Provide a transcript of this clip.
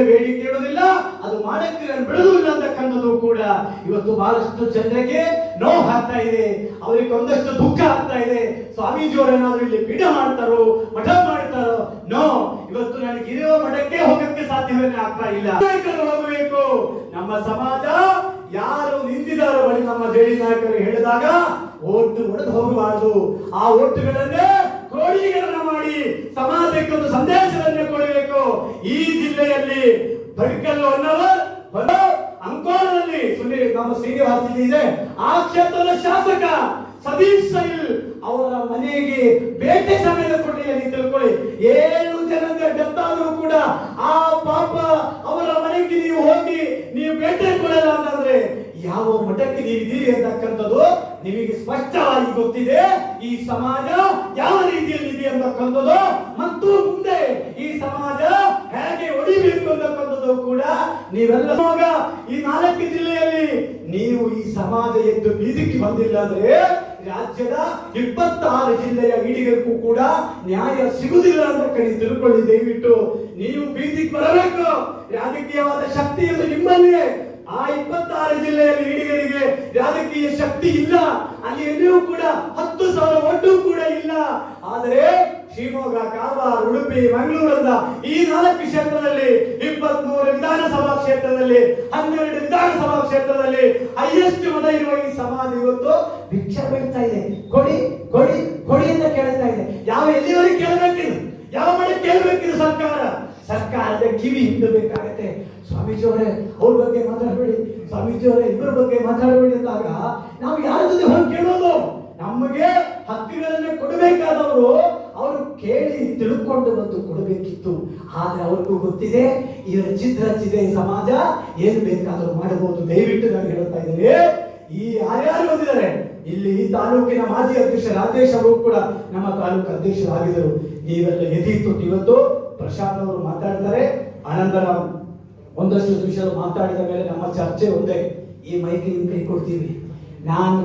ಬೇಡಿಕೆ ಇಡುವುದಿಲ್ಲ, ಅದು ಮಾಡಕ್ಕೆ ಬಿಡುವುದಿಲ್ಲ ಅಂತಕ್ಕಂಥದ್ದು ಕೂಡ ಇವತ್ತು ಬಹಳಷ್ಟು ಜನರಿಗೆ ನೋವು ಆಗ್ತಾ ಇದೆ, ಅವರಿಗೆ ಒಂದಷ್ಟು ದುಃಖ ಆಗ್ತಾ ಇದೆ. ಸ್ವಾಮೀಜಿಯವರೇನಾದ್ರೂ ಇಲ್ಲಿ ಪೀಠ ಮಾಡ್ತಾರೋ, ಮಠ ಮಾಡ್ತಾರೋ? ನೋ, ಇವತ್ತು ನನಗೆ ಇರೋ ಮಠಕ್ಕೆ ಹೋಗಕ್ಕೆ ಸಾಧ್ಯವೇ ಆಗ್ತಾ ಇಲ್ಲ. ಹೋಗಬೇಕು. ನಮ್ಮ ಸಮಾಜ ಯಾರು ನಿಂತಿದ್ದಾರೋ ಬಳಿ ನಮ್ಮ ಜೆಡಿ ನಾಯಕರು ಹೇಳಿದಾಗ ಓಟು ಹೊಡೆದು ಹೋಗಬಾರದು. ಆ ಓಟುಗಳನ್ನೇ ಕ್ರೋಢೀಕರಣ ಮಾಡಿ ಸಮಾಜಕ್ಕೆ ಒಂದು ಸಂದೇಶವನ್ನು ಕೊಡಬೇಕು. ಈ ಜಿಲ್ಲೆಯಲ್ಲಿ ಬಡ್ಕಲ್ಲು ಅನ್ನೋರು ಅಂಕೋಲದಲ್ಲಿ ನಮ್ಮ ಶ್ರೀನಿವಾಸ ಇದೆ, ಆ ಕ್ಷೇತ್ರದ ಶಾಸಕ ಸತೀಶ್ ಸೈಲ್ ಅವರ ಮನೆಗೆ ಬೇಟೆ ಸಮಯದ ಕೊಟ್ಟಿಯಲ್ಲಿ ತಿಳ್ಕೊಳ್ಳಿ. 7 ಜನದ ಡೆತ್ ಆದರೂ ಕೂಡ ಆ ಪಾಪ ಅವರ ಮನೆಗೆ ನೀವು ಹೋಗಿ ನೀವು ಬೇಟೆ ಕೊಡಲ್ಲ ಅಂತಂದ್ರೆ ಯಾವ ಮಠಕ್ಕೆ ನೀವು ಇದೀರಿ ಅಂತಕ್ಕಂಥದ್ದು ನಿಮಗೆ ಸ್ಪಷ್ಟವಾಗಿ ಗೊತ್ತಿದೆ. ಈ ಸಮಾಜ ಯಾವ ರೀತಿಯಲ್ಲಿ ಇದೆ ಅಂತಕ್ಕಂಥದ್ದು ಮತ್ತು ಮುಂದೆ ಈ ಸಮಾಜ ಹೇಗೆ ಹೊಡಿಬೇಕು ಅಂತಕ್ಕಂಥದ್ದು ಕೂಡ ನೀವೆಲ್ಲ ಈ 4 ಜಿಲ್ಲೆಯಲ್ಲಿ ನೀವು ಈ ಸಮಾಜ ಎದ್ದು ಬೀದಿಗೆ ಬಂದಿಲ್ಲ ಅಂದ್ರೆ ರಾಜ್ಯದ 26 ಜಿಲ್ಲೆಯ ಈಡಿಗರಿಗೂ ಕೂಡ ನ್ಯಾಯ ಸಿಗುವುದಿಲ್ಲ ಅಂತ ತಿಳ್ಕೊಳ್ಳಿ. ದಯವಿಟ್ಟು ನೀವು ಬೀದಿಗೆ ಬರಬೇಕು. ರಾಜಕೀಯವಾದ ಶಕ್ತಿಯನ್ನು ನಿಮ್ಮಲ್ಲಿಯೇ. ಆ 26 ಜಿಲ್ಲೆಯಲ್ಲಿ ಈಡಿಗರಿಗೆ ರಾಜಕೀಯ ಶಕ್ತಿ ಇಲ್ಲ. ಅಲ್ಲಿ ಎಲ್ಲಿಯೂ ಕೂಡ 10,000 ಒಟ್ಟು ಕೂಡ ಇಲ್ಲ. ಆದರೆ ಶಿವಮೊಗ್ಗ, ಕಾರವಾರ, ಉಡುಪಿ, ಮಂಗಳೂರಿಂದ ಈ 4 ಕ್ಷೇತ್ರದಲ್ಲಿ 23 ವಿಧಾನಸಭಾ ಕ್ಷೇತ್ರದಲ್ಲಿ 12 ವಿಧಾನಸಭಾ ಕ್ಷೇತ್ರದಲ್ಲಿ ಹೈಯೆಸ್ಟ್ ಮತ ಇರುವ ಈ ಸಮಾಜ ಇವತ್ತು ಭಿಕ್ಷೆ ಬೇಡ್ತಾ ಇದೆ. ಕೊಡಿ ಕೊಡಿ ಕೊಡಿ ಅಂತ ಕೇಳ್ತಾ ಇದೆ. ಯಾವ ಎಲ್ಲಿವರೆಗೆ ಕೇಳಬೇಕಿದು? ಯಾವ ಮನೆ ಕೇಳಬೇಕಿದು? ಸರ್ಕಾರದ ಕಿವಿ ಹಿಂಡಬೇಕಾಗತ್ತೆ. ಸ್ವಾಮೀಜಿಯವರೇ ಅವ್ರ ಬಗ್ಗೆ ಮಾತಾಡಬೇಡಿ, ಸ್ವಾಮೀಜಿಯವರೇ ಇಬ್ಬರ ಬಗ್ಗೆ ಮಾತಾಡಬೇಡಿ ಅಂದಾಗ ನಾವು ಯಾರ ಜೊತೆ ಹೋಗಿ ಕೇಳೋದು? ನಮಗೆ ಹಕ್ಕುಗಳನ್ನೇ ಕೊಡಬೇಕಾದವರು ಅವರು ಕೇಳಿ ತಿಳ್ಕೊಂಡು ಬಂದು ಕೊಡಬೇಕಿತ್ತು. ಆದ್ರೆ ಅವ್ರಿಗೂ ಗೊತ್ತಿದೆ ಇವರ ಚಿತ್ರ ಹಚ್ಚಿದೆ ಸಮಾಜ ಏನು ಬೇಕಾದರೂ ಮಾಡಬಹುದು. ದಯವಿಟ್ಟು ನಾನು ಹೇಳ್ತಾ ಇದ್ದೇನೆ, ಈ ಯಾರ್ಯಾರು ಬಂದಿದ್ದಾರೆ ಇಲ್ಲಿ ಈ ತಾಲೂಕಿನ ಮಾಜಿ ಅಧ್ಯಕ್ಷ ರಾಜೇಶ್ ಅವರು ಕೂಡ ನಮ್ಮ ತಾಲೂಕು ಅಧ್ಯಕ್ಷರಾಗಿದ್ದರು. ನೀವೆಲ್ಲ ಎದಿತ್ತು. ಇವತ್ತು ಪ್ರಶಾಂತ್ ಅವರು ಮಾತಾಡ್ತಾರೆ, ಅನಂತರ ಒಂದಷ್ಟು ವಿಷಯ ಮಾತಾಡಿದ ಮೇಲೆ ನಮ್ಮ ಚರ್ಚೆ ಒಂದೇ. ಈ ಮೈಕ್ ನಿಮ್ ಕೈ ಕೊಡ್ತೀವಿ. ನಾನು